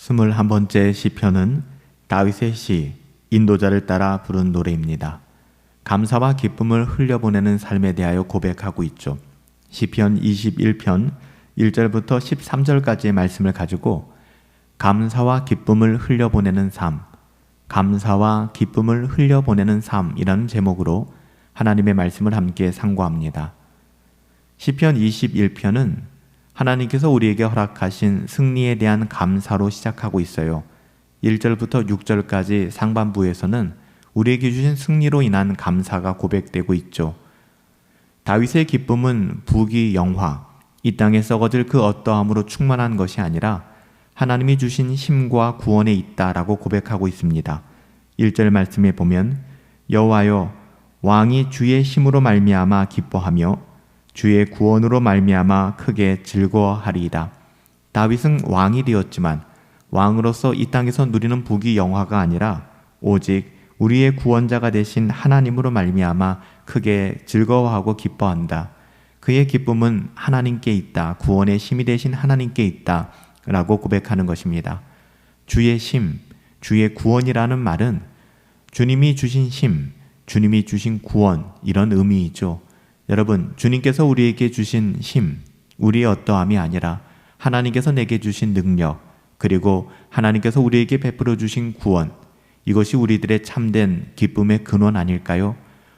21번째 시편은 다윗의 시, 인도자를 따라 부른 노래입니다. 감사와 기쁨을 흘려보내는 삶에 대하여 고백하고 있죠. 시편 21편 1절부터 13절까지의 말씀을 가지고 감사와 기쁨을 흘려보내는 삶, 감사와 기쁨을 흘려보내는 삶이라는 제목으로 하나님의 말씀을 함께 상고합니다. 시편 21편은 하나님께서 우리에게 허락하신 승리에 대한 감사로 시작하고 있어요. 1절부터 6절까지 상반부에서는 우리에게 주신 승리로 인한 감사가 고백되고 있죠. 다윗의 기쁨은 부귀 영화, 이 땅에 썩어질 그 어떠함으로 충만한 것이 아니라 하나님이 주신 힘과 구원에 있다라고 고백하고 있습니다. 1절 말씀에 보면 여호와여 왕이 주의 힘으로 말미암아 기뻐하며 주의 구원으로 말미암아 크게 즐거워하리이다. 다윗은 왕이 되었지만 왕으로서 이 땅에서 누리는 부귀 영화가 아니라 오직 우리의 구원자가 되신 하나님으로 말미암아 크게 즐거워하고 기뻐한다. 그의 기쁨은 하나님께 있다. 구원의 힘이 되신 하나님께 있다. 라고 고백하는 것입니다. 주의 힘, 주의 구원이라는 말은 주님이 주신 힘, 주님이 주신 구원, 이런 의미이죠. 여러분, 주님께서 우리에게 주신 힘, 우리의 어떠함이 아니라 하나님께서 내게 주신 능력, 그리고 하나님께서 우리에게 베풀어 주신 구원, 이것이 우리들의 참된 기쁨의 근원 아닐까요?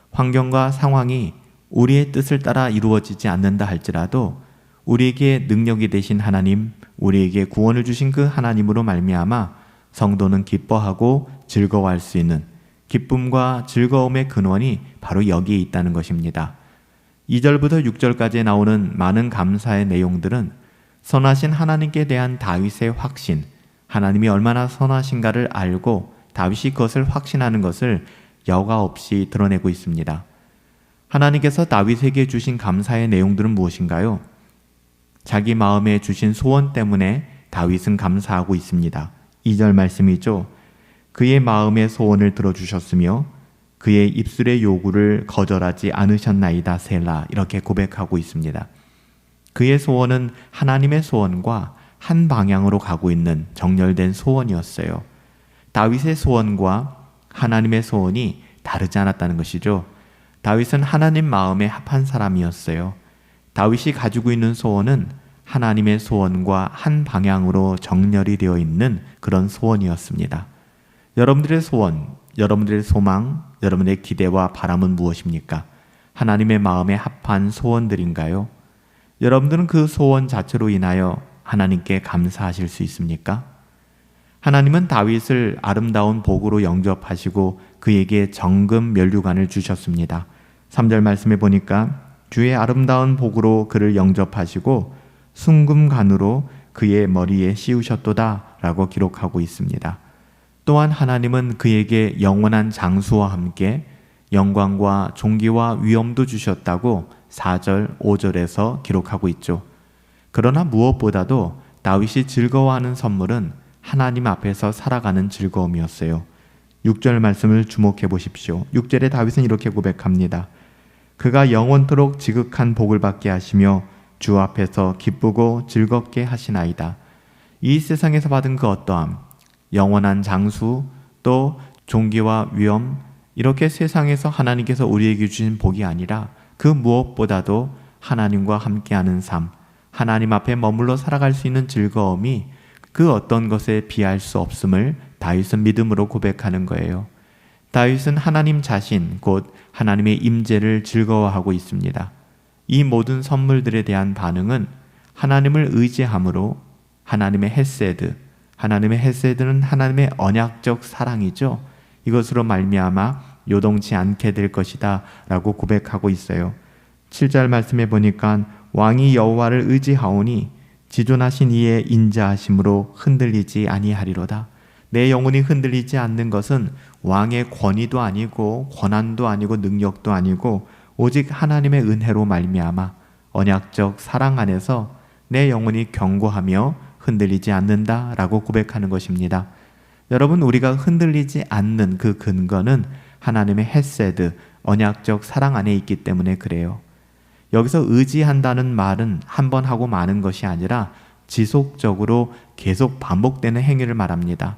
환경과 상황이 우리의 뜻을 따라 이루어지지 않는다 할지라도 우리에게 능력이 되신 하나님, 우리에게 구원을 주신 그 하나님으로 말미암아 성도는 기뻐하고 즐거워할 수 있는 기쁨과 즐거움의 근원이 바로 여기에 있다는 것입니다. 2절부터 6절까지 나오는 많은 감사의 내용들은 선하신 하나님께 대한 다윗의 확신, 하나님이 얼마나 선하신가를 알고 다윗이 그것을 확신하는 것을 여과 없이 드러내고 있습니다. 하나님께서 다윗에게 주신 감사의 내용들은 무엇인가요? 자기 마음에 주신 소원 때문에 다윗은 감사하고 있습니다. 2절 말씀이죠. 그의 마음의 소원을 들어주셨으며 그의 입술의 요구를 거절하지 않으셨나이다 셀라, 이렇게 고백하고 있습니다. 그의 소원은 하나님의 소원과 한 방향으로 가고 있는 정렬된 소원이었어요. 다윗의 소원과 하나님의 소원이 다르지 않았다는 것이죠. 다윗은 하나님 마음에 합한 사람이었어요. 다윗이 가지고 있는 소원은 하나님의 소원과 한 방향으로 정렬이 되어 있는 그런 소원이었습니다. 여러분들의 소원, 여러분들의 소망, 여러분의 기대와 바람은 무엇입니까? 하나님의 마음에 합한 소원들인가요? 여러분들은 그 소원 자체로 인하여 하나님께 감사하실 수 있습니까? 하나님은 다윗을 아름다운 복으로 영접하시고 그에게 정금 면류관을 주셨습니다. 3절 말씀에 보니까 주의 아름다운 복으로 그를 영접하시고 순금관으로 그의 머리에 씌우셨도다 라고 기록하고 있습니다. 또한 하나님은 그에게 영원한 장수와 함께 영광과 존귀와 위엄도 주셨다고 4절, 5절에서 기록하고 있죠. 그러나 무엇보다도 다윗이 즐거워하는 선물은 하나님 앞에서 살아가는 즐거움이었어요. 6절 말씀을 주목해 보십시오. 6절에 다윗은 이렇게 고백합니다. 그가 영원토록 지극한 복을 받게 하시며 주 앞에서 기쁘고 즐겁게 하시나이다. 이 세상에서 받은 그 어떠함, 영원한 장수, 또 존귀와 위엄, 이렇게 세상에서 하나님께서 우리에게 주신 복이 아니라 그 무엇보다도 하나님과 함께하는 삶, 하나님 앞에 머물러 살아갈 수 있는 즐거움이 그 어떤 것에 비할 수 없음을 다윗은 믿음으로 고백하는 거예요. 다윗은 하나님 자신, 곧 하나님의 임재를 즐거워하고 있습니다. 이 모든 선물들에 대한 반응은 하나님을 의지함으로 하나님의 헤세드, 하나님의 헤세드는 하나님의 언약적 사랑이죠. 이것으로 말미암아 요동치 않게 될 것이다 라고 고백하고 있어요. 7절 말씀에 보니까 왕이 여호와를 의지하오니 지존하신 이의 인자하심으로 흔들리지 아니하리로다. 내 영혼이 흔들리지 않는 것은 왕의 권위도 아니고 권한도 아니고 능력도 아니고 오직 하나님의 은혜로 말미암아 언약적 사랑 안에서 내 영혼이 견고하며 흔들리지 않는다라고 고백하는 것입니다. 여러분, 우리가 흔들리지 않는 그 근거는 하나님의 헤세드, 언약적 사랑 안에 있기 때문에 그래요. 여기서 의지한다는 말은 한 번 하고 마는 것이 아니라 지속적으로 계속 반복되는 행위를 말합니다.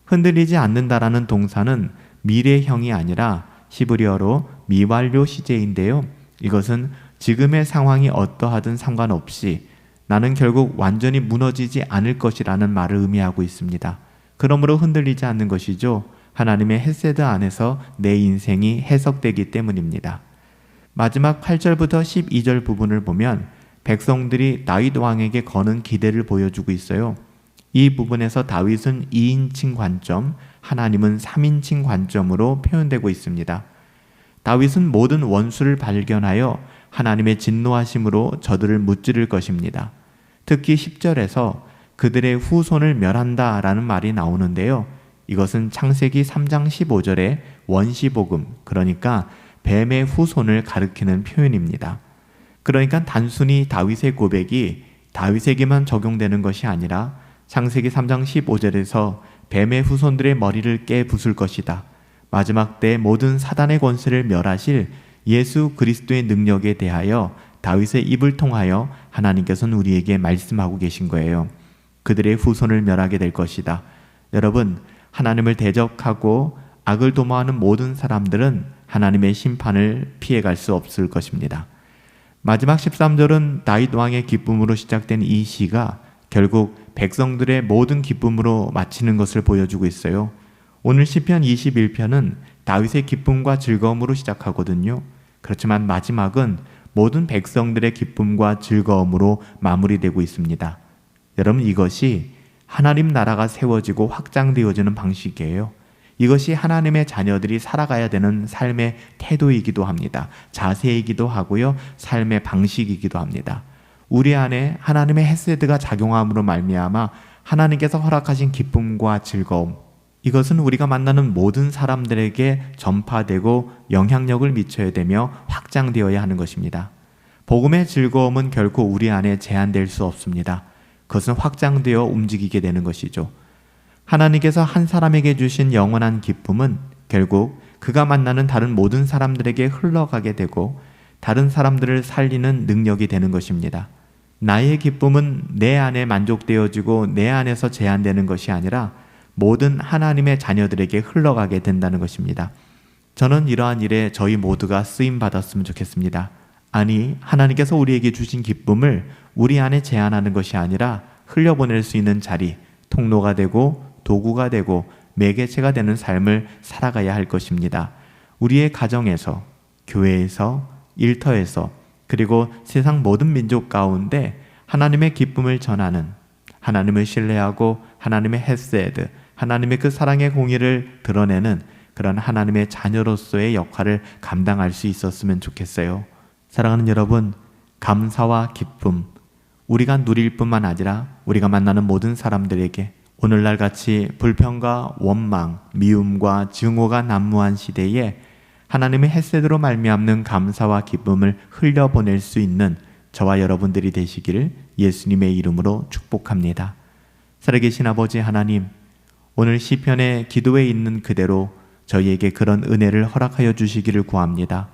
흔들리지 않는다라는 동사는 미래형이 아니라 히브리어로 미완료 시제인데요. 이것은 지금의 상황이 어떠하든 상관없이 나는 결국 완전히 무너지지 않을 것이라는 말을 의미하고 있습니다. 그러므로 흔들리지 않는 것이죠. 하나님의 헤세드 안에서 내 인생이 해석되기 때문입니다. 마지막 8절부터 12절 부분을 보면 백성들이 다윗 왕에게 거는 기대를 보여주고 있어요. 이 부분에서 다윗은 2인칭 관점, 하나님은 3인칭 관점으로 표현되고 있습니다. 다윗은 모든 원수를 발견하여 하나님의 진노하심으로 저들을 무찌를 것입니다. 특히 10절에서 그들의 후손을 멸한다 라는 말이 나오는데요. 이것은 창세기 3장 15절의 원시복음, 그러니까 뱀의 후손을 가리키는 표현입니다. 그러니까 단순히 다윗의 고백이 다윗에게만 적용되는 것이 아니라 창세기 3장 15절에서 뱀의 후손들의 머리를 깨 부술 것이다. 마지막 때 모든 사단의 권세를 멸하실 예수 그리스도의 능력에 대하여 다윗의 입을 통하여 하나님께서는 우리에게 말씀하고 계신 거예요. 그들의 후손을 멸하게 될 것이다. 여러분, 하나님을 대적하고 악을 도모하는 모든 사람들은 하나님의 심판을 피해갈 수 없을 것입니다. 마지막 13절은 다윗 왕의 기쁨으로 시작된 이 시가 결국 백성들의 모든 기쁨으로 마치는 것을 보여주고 있어요. 오늘 시편 21편은 다윗의 기쁨과 즐거움으로 시작하거든요. 그렇지만 마지막은 모든 백성들의 기쁨과 즐거움으로 마무리되고 있습니다. 여러분, 이것이 하나님 나라가 세워지고 확장되어지는 방식이에요. 이것이 하나님의 자녀들이 살아가야 되는 삶의 태도이기도 합니다. 자세이기도 하고요. 삶의 방식이기도 합니다. 우리 안에 하나님의 헤세드가 작용함으로 말미암아 하나님께서 허락하신 기쁨과 즐거움, 이것은 우리가 만나는 모든 사람들에게 전파되고 영향력을 미쳐야 되며 확장되어야 하는 것입니다. 복음의 즐거움은 결코 우리 안에 제한될 수 없습니다. 그것은 확장되어 움직이게 되는 것이죠. 하나님께서 한 사람에게 주신 영원한 기쁨은 결국 그가 만나는 다른 모든 사람들에게 흘러가게 되고 다른 사람들을 살리는 능력이 되는 것입니다. 나의 기쁨은 내 안에 만족되어지고 내 안에서 제한되는 것이 아니라 모든 하나님의 자녀들에게 흘러가게 된다는 것입니다. 저는 이러한 일에 저희 모두가 쓰임받았으면 좋겠습니다. 아니, 하나님께서 우리에게 주신 기쁨을 우리 안에 제한하는 것이 아니라 흘려보낼 수 있는 자리, 통로가 되고 도구가 되고 매개체가 되는 삶을 살아가야 할 것입니다. 우리의 가정에서, 교회에서, 일터에서, 그리고 세상 모든 민족 가운데 하나님의 기쁨을 전하는, 하나님을 신뢰하고 하나님의 헤세드, 하나님의 그 사랑의 공의를 드러내는 그런 하나님의 자녀로서의 역할을 감당할 수 있었으면 좋겠어요. 사랑하는 여러분, 감사와 기쁨, 우리가 누릴 뿐만 아니라 우리가 만나는 모든 사람들에게 오늘날 같이 불평과 원망, 미움과 증오가 난무한 시대에 하나님의 헤세드로 말미암는 감사와 기쁨을 흘려보낼 수 있는 저와 여러분들이 되시기를 예수님의 이름으로 축복합니다. 살아계신 아버지 하나님, 오늘 시편의 기도에 있는 그대로 저희에게 그런 은혜를 허락하여 주시기를 구합니다.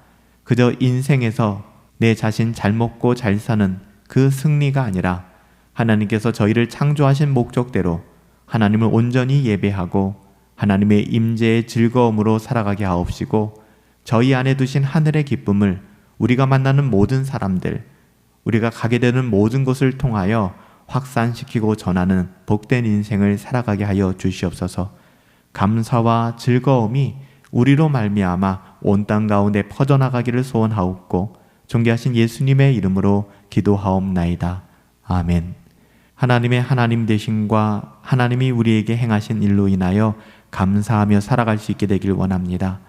그저 인생에서 내 자신 잘 먹고 잘 사는 그 승리가 아니라 하나님께서 저희를 창조하신 목적대로 하나님을 온전히 예배하고 하나님의 임재의 즐거움으로 살아가게 하옵시고 저희 안에 두신 하늘의 기쁨을 우리가 만나는 모든 사람들, 우리가 가게 되는 모든 곳을 통하여 확산시키고 전하는 복된 인생을 살아가게 하여 주시옵소서. 감사와 즐거움이 우리로 말미암아 온 땅 가운데 퍼져나가기를 소원하옵고 존귀하신 예수님의 이름으로 기도하옵나이다. 아멘. 하나님의 하나님 되심과 하나님이 우리에게 행하신 일로 인하여 감사하며 살아갈 수 있게 되길 원합니다.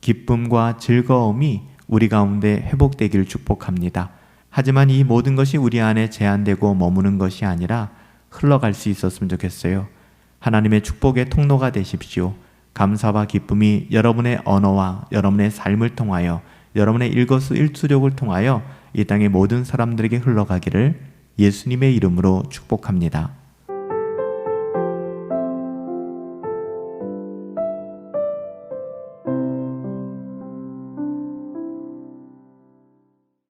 기쁨과 즐거움이 우리 가운데 회복되기를 축복합니다. 하지만 이 모든 것이 우리 안에 제한되고 머무는 것이 아니라 흘러갈 수 있었으면 좋겠어요. 하나님의 축복의 통로가 되십시오. 감사와 기쁨이 여러분의 언어와 여러분의 삶을 통하여 여러분의 일거수일투족을 통하여 이 땅의 모든 사람들에게 흘러가기를 예수님의 이름으로 축복합니다.